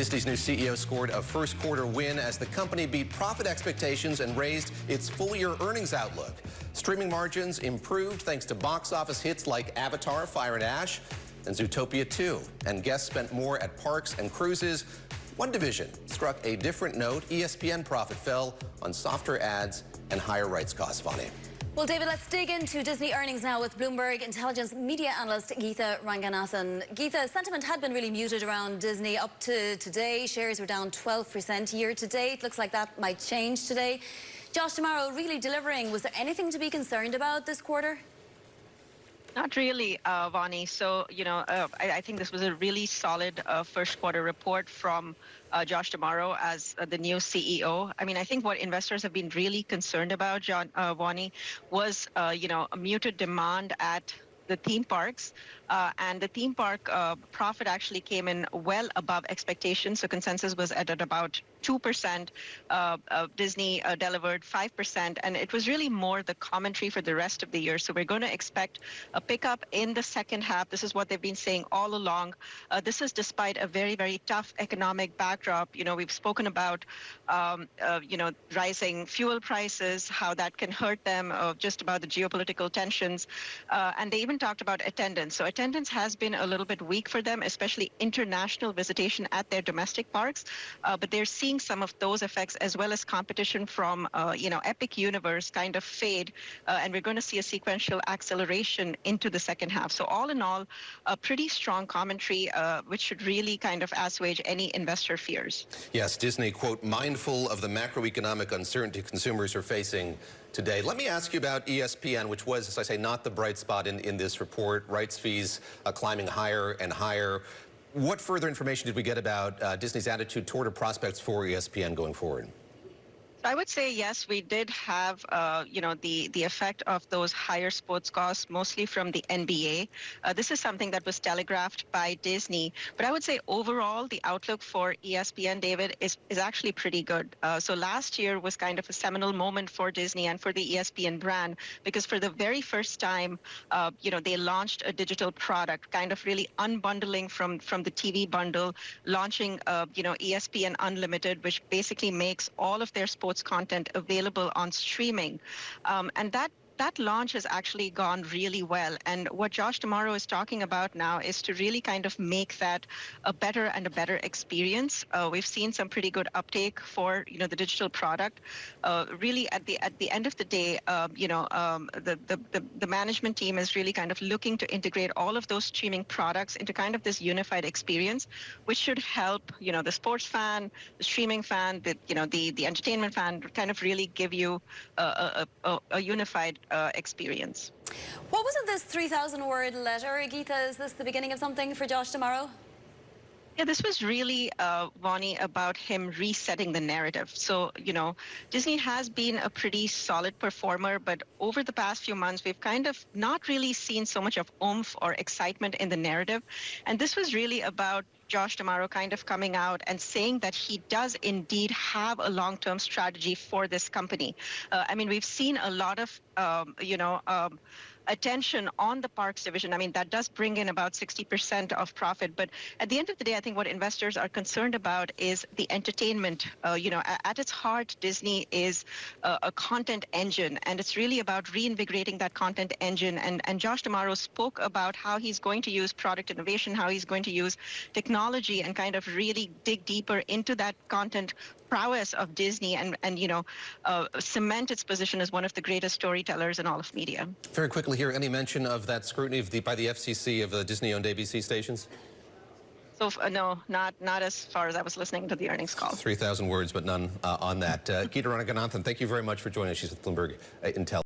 Disney's new CEO scored a first quarter win as the company beat profit expectations and raised its full-year earnings outlook. Streaming margins improved thanks to box office hits like Avatar, Fire and Ash, and Zootopia 2. And guests spent more at parks and cruises. One division struck a different note. ESPN profit fell on softer ads and higher rights costs. Vani. Well, David, let's dig into Disney earnings now with Bloomberg intelligence media analyst Geetha Ranganathan. Geetha, sentiment had been really muted around Disney up to today. Shares were down 12% year to date. Looks like that might change today. Josh D'Amaro really delivering. Was there anything to be concerned about this quarter? Not really, Vani. So, I think this was a really solid first quarter report from Josh D'Amaro as the new CEO. I mean, I think what investors have been really concerned about, Vani, was, a muted demand at the theme parks. And the theme park profit actually came in well above expectations. So consensus was at about 2%. Disney delivered 5%. And it was really more the commentary for the rest of the year. So we're going to expect a pickup in the second half. This is what they've been saying all along. This is despite a very, very tough economic backdrop. We've spoken about, rising fuel prices, how that can hurt them, just about the geopolitical tensions. And they even talked about attendance. So attendance has been a little bit weak for them, especially international visitation at their domestic parks. But they're seeing some of those effects as well as competition from, Epic Universe kind of fade. And we're going to see a sequential acceleration into the second half. So all in all, a pretty strong commentary, which should really kind of assuage any investor fears. Yes, Disney, quote, mindful of the macroeconomic uncertainty consumers are facing today. Let me ask you about ESPN, which was, as I say, not the bright spot in this report. Rights fees climbing higher and higher. What further information did we get about Disney's attitude toward or prospects for ESPN going forward? I would say, yes, we did have, the effect of those higher sports costs, mostly from the NBA. This is something that was telegraphed by Disney. But I would say overall, the outlook for ESPN, David, is actually pretty good. So last year was kind of a seminal moment for Disney and for the ESPN brand, because for the very first time, they launched a digital product, kind of really unbundling from the TV bundle, launching, ESPN Unlimited, which basically makes all of their sports content available on streaming. And that launch has actually gone really well. And what Josh D'Amaro is talking about now is to really kind of make that a better and a better experience. We've seen some pretty good uptake for, the digital product. Really at the end of the day, the management team is really kind of looking to integrate all of those streaming products into kind of this unified experience, which should help, the sports fan, the streaming fan, the entertainment fan, kind of really give you a unified experience. What was it, this 3,000-word letter, Geetha? Is this the beginning of something for Josh D'Amaro? Yeah, this was really, Vani, about him resetting the narrative. So, Disney has been a pretty solid performer, but over the past few months, we've kind of not really seen so much of oomph or excitement in the narrative. And this was really about Josh D'Amaro kind of coming out and saying that he does indeed have a long-term strategy for this company. We've seen a lot of, attention on the parks division. I mean, that does bring in about 60% of profit. But at the end of the day, I think what investors are concerned about is the entertainment. At its heart, Disney is a content engine, and it's really about reinvigorating that content engine. And Josh D'Amaro spoke about how he's going to use product innovation, how he's going to use technology and kind of really dig deeper into that content prowess of Disney and cement its position as one of the greatest storytellers in all of media. Very quickly here, any mention of that scrutiny by the FCC of the Disney-owned ABC stations? So no, not as far as I was listening to the earnings call. 3,000 words, but none on that. Geetha Ranganathan, thank you very much for joining us. She's with Bloomberg Intel.